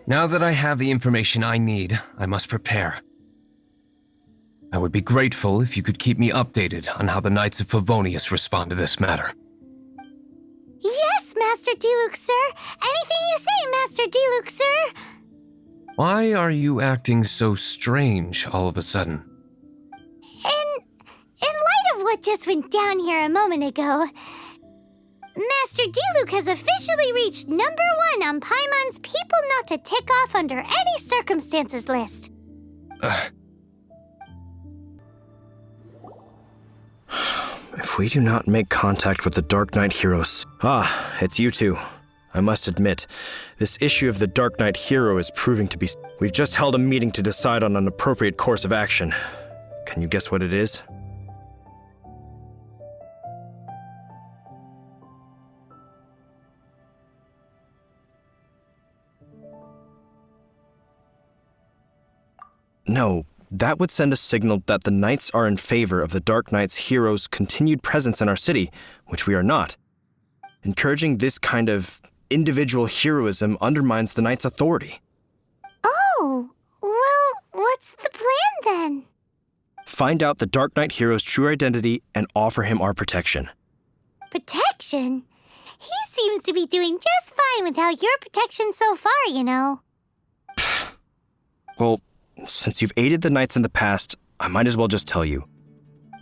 Now that I have the information I need, I must prepare. I would be grateful if you could keep me updated on how the Knights of Favonius respond to this matter. Yes, Master Diluc, sir! Anything you say, Master Diluc, sir! Why are you acting so strange all of a sudden? In light of what just went down here a moment ago, Master Diluc has officially reached #1 on Paimon's People Not to Tick Off Under Any Circumstances list. If we do not make contact with the Dark Knight heroes... Ah, it's you two. I must admit, this issue of the Dark Knight hero is proving to be... We've just held a meeting to decide on an appropriate course of action. Can you guess what it is? No, that would send a signal that the Knights are in favor of the Dark Knight's hero's continued presence in our city, which we are not. Encouraging this kind of individual heroism undermines the Knights' authority. Oh, well, what's the plan then? Find out the Dark Knight hero's true identity and offer him our protection. Protection? He seems to be doing just fine without your protection so far, you know. Well, since you've aided the Knights in the past, I might as well just tell you.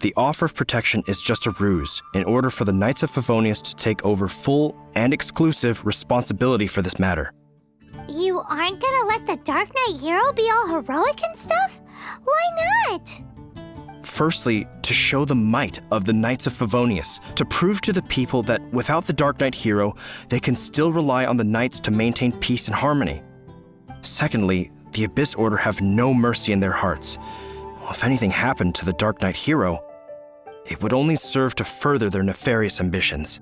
The offer of protection is just a ruse in order for the Knights of Favonius to take over full and exclusive responsibility for this matter. You aren't gonna let the Dark Knight hero be all heroic and stuff? Why not? Firstly, to show the might of the Knights of Favonius, to prove to the people that without the Dark Knight hero, they can still rely on the Knights to maintain peace and harmony. Secondly, the Abyss Order have no mercy in their hearts. If anything happened to the Dark Knight hero, it would only serve to further their nefarious ambitions.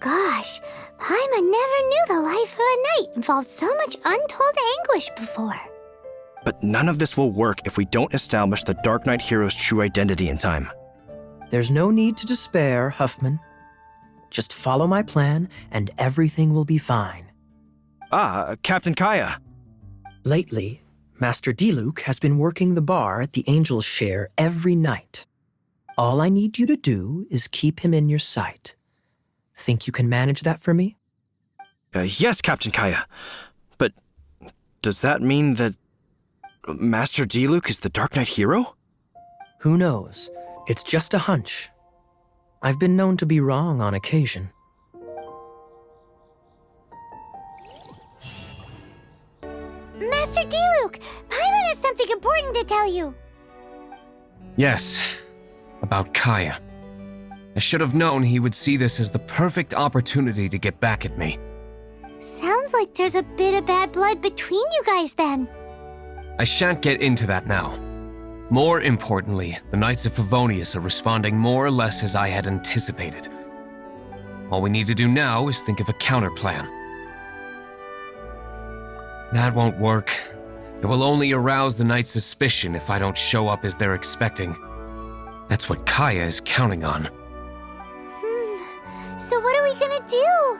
Gosh, Paimon never knew the life of a knight involved so much untold anguish before. But none of this will work if we don't establish the Dark Knight hero's true identity in time. There's no need to despair, Huffman. Just follow my plan, and everything will be fine. Ah, Captain Kaya. Lately, Master Diluc has been working the bar at the Angel's Share every night. All I need you to do is keep him in your sight. Think you can manage that for me? Yes, Captain Kaya. But does that mean that Master Diluc is the Dark Knight hero? Who knows? It's just a hunch. I've been known to be wrong on occasion. Master Diluc, Paimon has something important to tell you. Yes, about Kaya. I should have known he would see this as the perfect opportunity to get back at me. Sounds like there's a bit of bad blood between you guys then. I shan't get into that now. More importantly, the Knights of Favonius are responding more or less as I had anticipated. All we need to do now is think of a counterplan. That won't work. It will only arouse the Knights' suspicion if I don't show up as they're expecting. That's what Kaya is counting on. So what are we gonna do?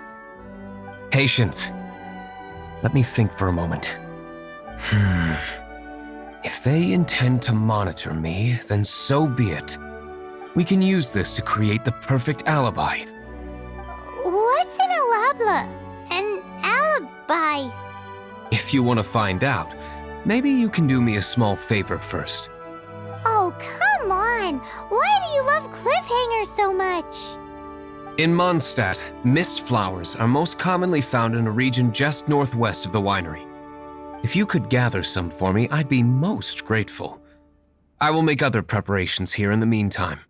Patience. Let me think for a moment. If they intend to monitor me, then so be it. We can use this to create the perfect alibi. What's an alabla? An alibi? If you want to find out, maybe you can do me a small favor first. Oh, come on! Why do you love cliffhangers so much? In Mondstadt, mist flowers are most commonly found in a region just northwest of the winery. If you could gather some for me, I'd be most grateful. I will make other preparations here in the meantime.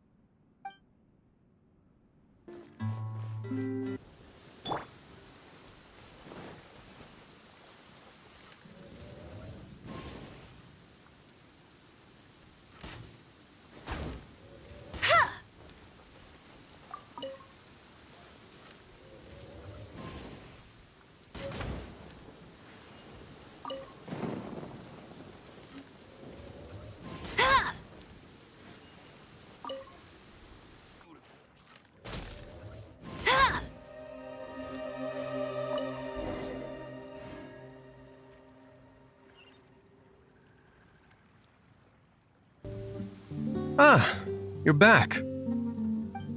Ah, you're back.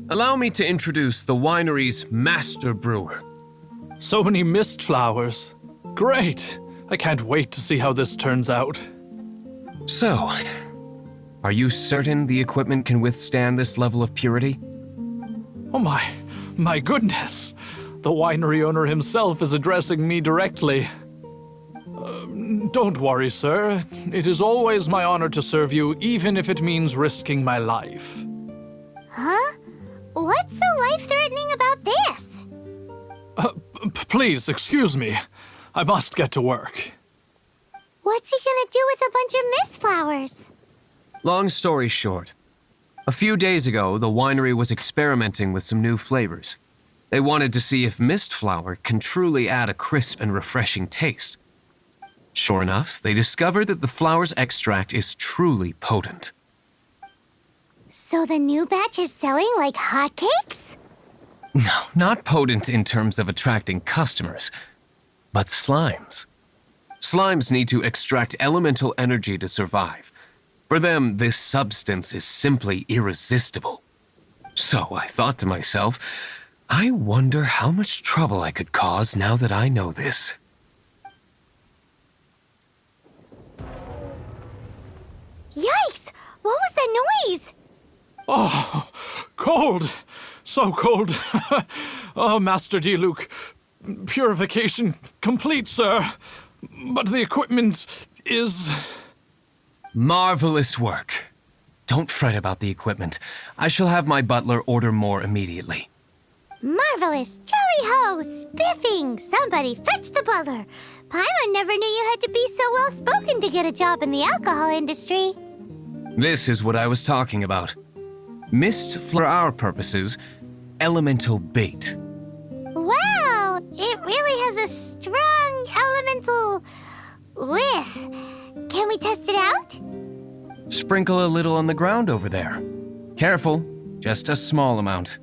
Allow me to introduce the winery's master brewer. So many mist flowers. Great! I can't wait to see how this turns out. So, are you certain the equipment can withstand this level of purity? Oh my goodness! The winery owner himself is addressing me directly. Don't worry, sir. It is always my honor to serve you, even if it means risking my life. Huh? What's so life-threatening about this? Please, excuse me. I must get to work. What's he gonna do with a bunch of mist flowers? Long story short, a few days ago, the winery was experimenting with some new flavors. They wanted to see if mist flower can truly add a crisp and refreshing taste. Sure enough, they discovered that the flower's extract is truly potent. So the new batch is selling like hotcakes? No, not potent in terms of attracting customers, but slimes. Slimes need to extract elemental energy to survive. For them, this substance is simply irresistible. So I thought to myself, I wonder how much trouble I could cause now that I know this. Yikes! What was that noise? Oh, cold! So cold! Oh, Master Diluc, purification complete, sir. But the equipment is... Marvelous work. Don't fret about the equipment. I shall have my butler order more immediately. Marvelous! Jolly-ho! Spiffing! Somebody fetch the butler! Paimon never knew you had to be so well-spoken to get a job in the alcohol industry. This is what I was talking about. Mist, for our purposes, elemental bait. Wow! It really has a strong elemental whiff. Can we test it out? Sprinkle a little on the ground over there. Careful, just a small amount.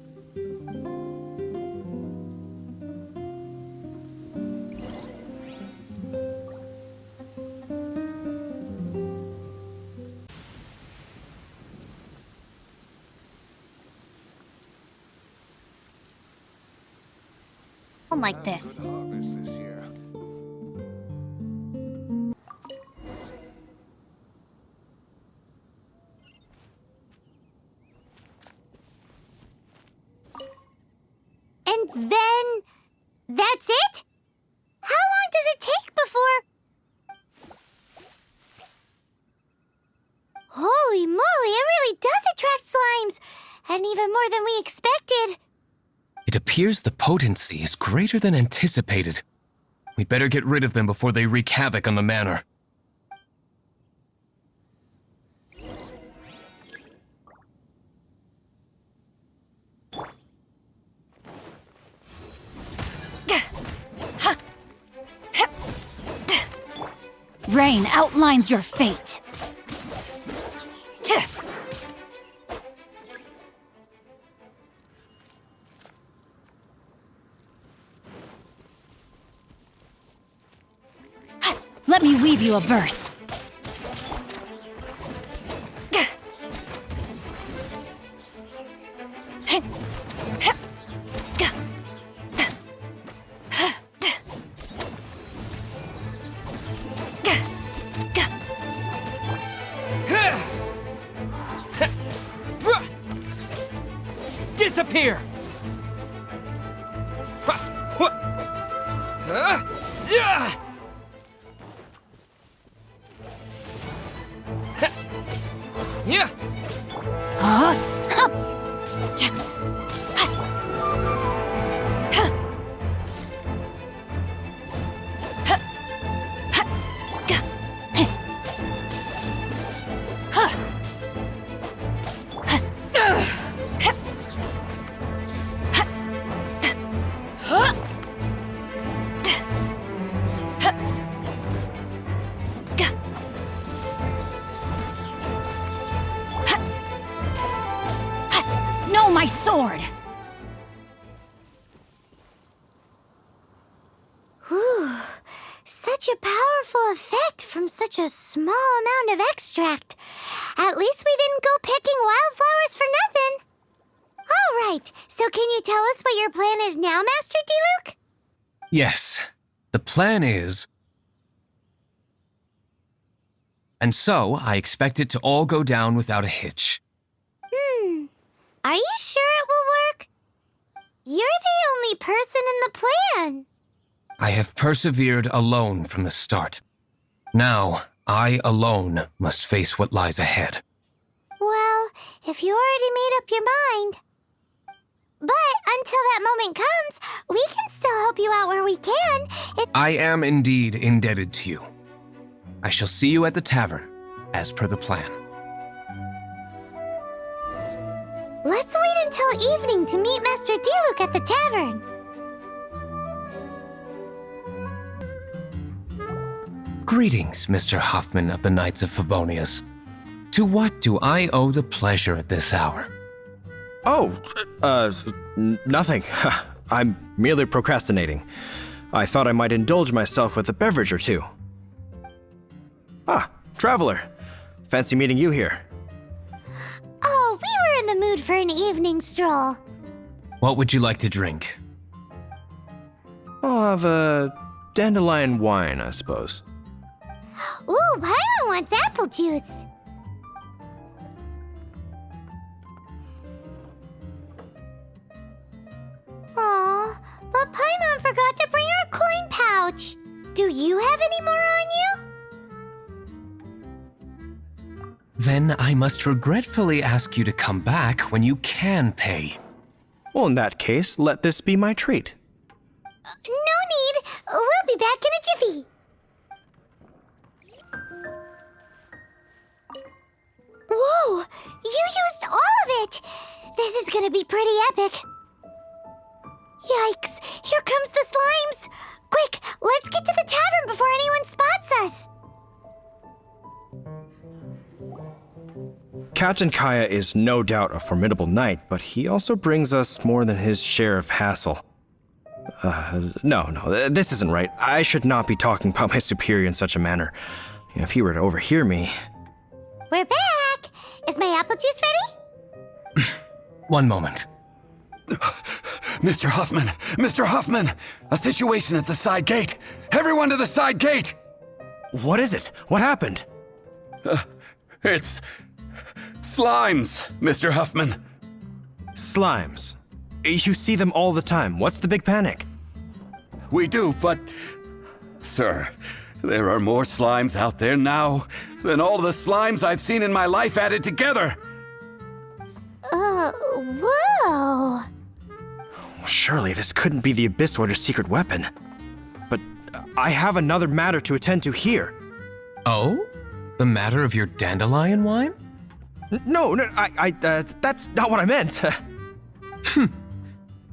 Like this. And then that's it? How long does it take before... Holy moly, it really does attract slimes! And even more than we expected. It appears the potency is greater than anticipated. We'd better get rid of them before they wreak havoc on the manor. Rain outlines your fate. Let me weave you a verse. Disappear! Yeah. Huh? No, my sword! Whew. Such a powerful effect from such a small amount of extract. At least we didn't go picking wildflowers for nothing. All right, so can you tell us what your plan is now, Master Diluc? Yes, the plan is... And so, I expect it to all go down without a hitch. Are you sure it will work? You're the only person in the plan. I have persevered alone from the start. Now, I alone must face what lies ahead. Well, if you already made up your mind. But until that moment comes, we can still help you out where we can. I am indeed indebted to you. I shall see you at the tavern, as per the plan. Let's wait until evening to meet Master Diluc at the tavern. Greetings, Mr. Huffman of the Knights of Favonius. To what do I owe the pleasure at this hour? Oh, nothing. I'm merely procrastinating. I thought I might indulge myself with a beverage or two. Ah, traveler. Fancy meeting you here. Oh, we were in the mood for an evening stroll. What would you like to drink? I'll have a dandelion wine, I suppose. Ooh, Paimon wants apple juice. Aw, but Paimon forgot to bring her coin pouch. Do you have any more on you? Then I must regretfully ask you to come back when you can pay. Well, in that case, let this be my treat. No need. We'll be back in a jiffy. Whoa! You used all of it! This is gonna be pretty epic. Yikes! Here comes the slimes! Quick, let's get to the tavern before anyone spots us! Captain Kaya is no doubt a formidable knight, but he also brings us more than his share of hassle. No, this isn't right. I should not be talking about my superior in such a manner. If he were to overhear me... We're back! Is my apple juice ready? One moment. Mr. Huffman! Mr. Huffman! A situation at the side gate! Everyone to the side gate! What is it? What happened? It's... slimes, Mr. Huffman. Slimes. You see them all the time. What's the big panic? We do, but... Sir, there are more slimes out there now than all the slimes I've seen in my life added together! Whoa! Surely this couldn't be the Abyss Order's secret weapon. But I have another matter to attend to here. Oh? The matter of your dandelion wine? No, that's not what I meant.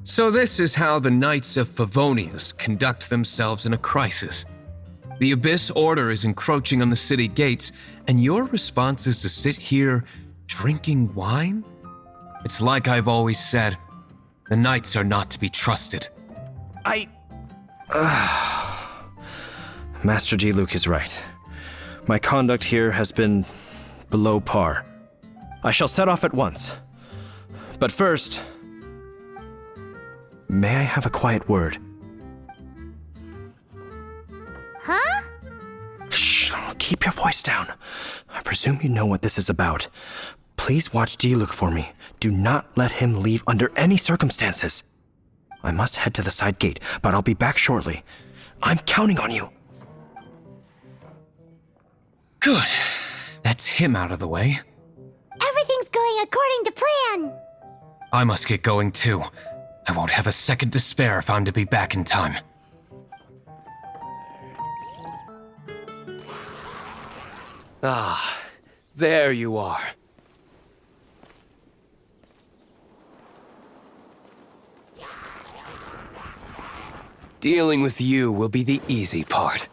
So this is how the Knights of Favonius conduct themselves in a crisis. The Abyss Order is encroaching on the city gates, and your response is to sit here drinking wine? It's like I've always said, the Knights are not to be trusted. Master Diluc is right. My conduct here has been below par. I shall set off at once. But first, may I have a quiet word? Huh? Shh, keep your voice down. I presume you know what this is about. Please watch Diluc for me. Do not let him leave under any circumstances. I must head to the side gate, but I'll be back shortly. I'm counting on you. Good. That's him out of the way. Everything's going according to plan. I must get going too. I won't have a second to spare if I'm to be back in time. Ah, there you are. Dealing with you will be the easy part.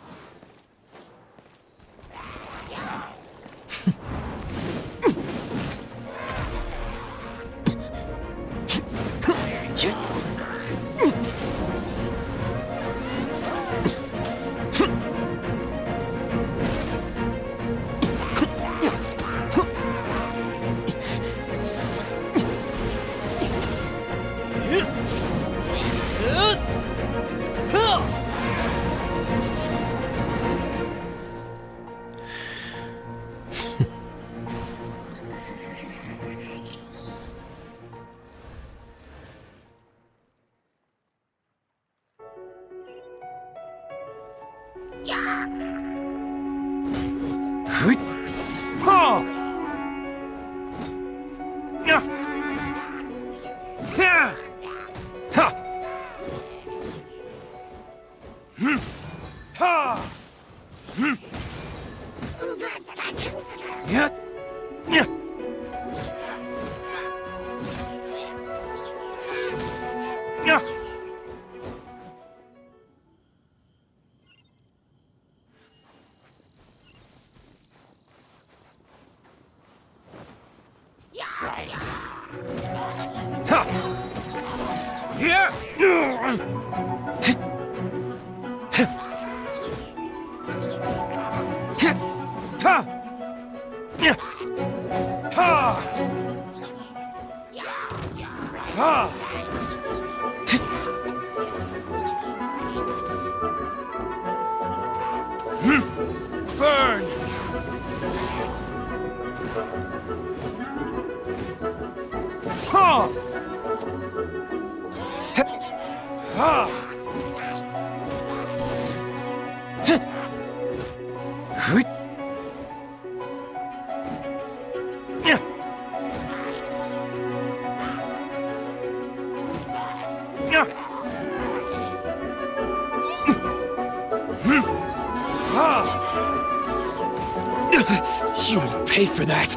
You will pay for that!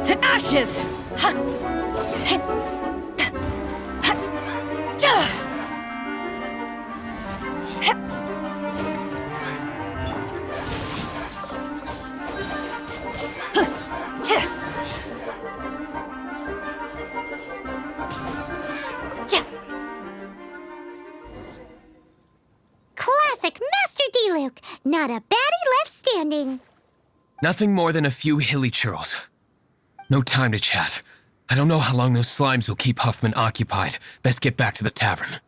To ashes! Classic Master Diluc. Not a baddie left standing. Nothing more than a few hilly churls. No time to chat. I don't know how long those slimes will keep Huffman occupied. Best get back to the tavern.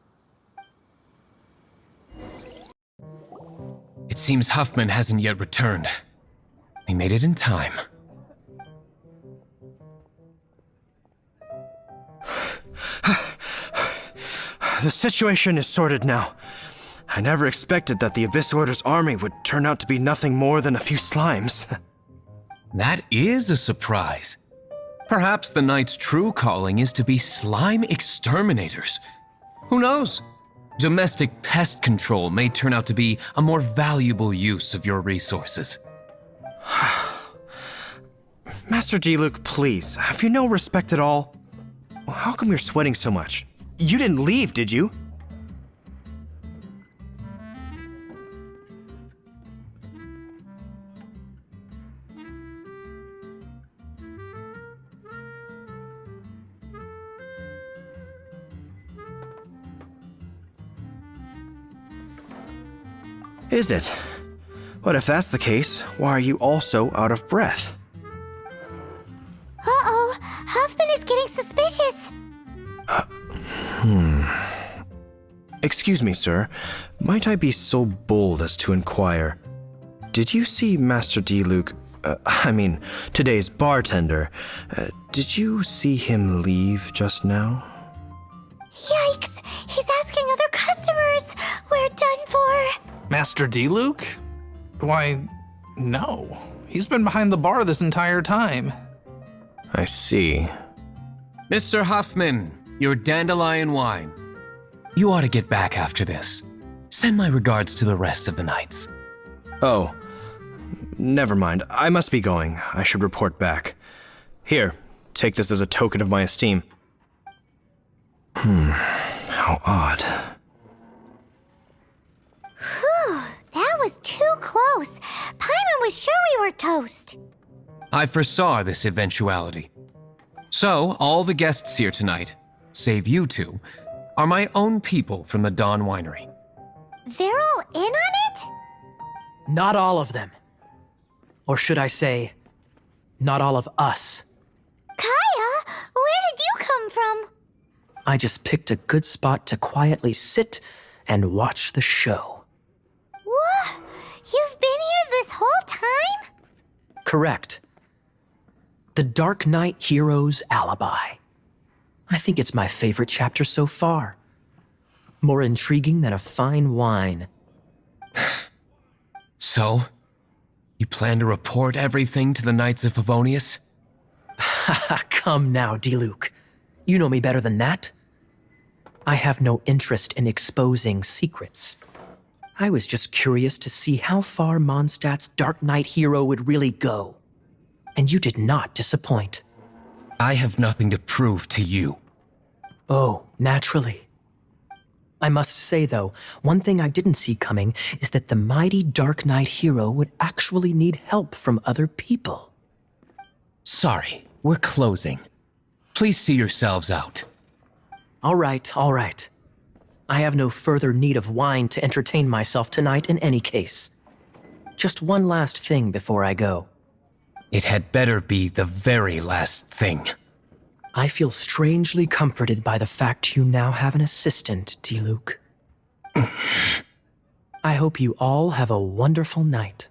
It seems Huffman hasn't yet returned. We made it in time. The situation is sorted now. I never expected that the Abyss Order's army would turn out to be nothing more than a few slimes. That is a surprise. Perhaps the Knight's true calling is to be slime exterminators. Who knows? Domestic pest control may turn out to be a more valuable use of your resources. Master Diluc, please, have you no respect at all? How come you're sweating so much? You didn't leave, did you? Is it? But if that's the case, why are you also out of breath? Uh-oh, Huffman is getting suspicious. Excuse me, sir. Might I be so bold as to inquire? Did you see Master Diluc, today's bartender? Did you see him leave just now? Yikes, he's asking other customers. We're done for. Master Diluc? Why, no. He's been behind the bar this entire time. I see. Mr. Huffman, your dandelion wine. You ought to get back after this. Send my regards to the rest of the knights. Oh, never mind. I must be going. I should report back. Here, take this as a token of my esteem. How odd. Whew, that was too close. Paimon was sure we were toast. I foresaw this eventuality. So, all the guests here tonight, save you two, are my own people from the Dawn Winery. They're all in on it? Not all of them. Or should I say, not all of us. Kaya, where did you come from? I just picked a good spot to quietly sit and watch the show. What? You've been here this whole time? Correct. The Dark Knight Hero's Alibi. I think it's my favorite chapter so far. More intriguing than a fine wine. So, you plan to report everything to the Knights of Favonius? Come now, Diluc. You know me better than that. I have no interest in exposing secrets. I was just curious to see how far Mondstadt's Dark Knight hero would really go. And you did not disappoint. I have nothing to prove to you. Oh, naturally. I must say, though, one thing I didn't see coming is that the mighty Dark Knight hero would actually need help from other people. Sorry, we're closing. Please see yourselves out. All right. I have no further need of wine to entertain myself tonight in any case. Just one last thing before I go. It had better be the very last thing. I feel strangely comforted by the fact you now have an assistant, Diluc. I hope you all have a wonderful night.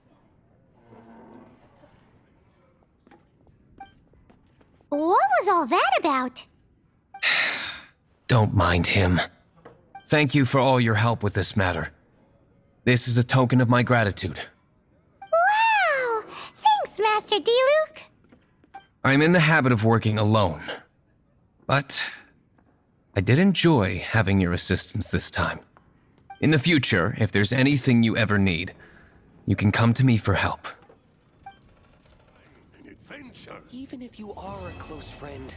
What was all that about? Don't mind him. Thank you for all your help with this matter. This is a token of my gratitude. Wow! Thanks, Master Diluc! I'm in the habit of working alone. But I did enjoy having your assistance this time. In the future, if there's anything you ever need, you can come to me for help. Even if you are a close friend,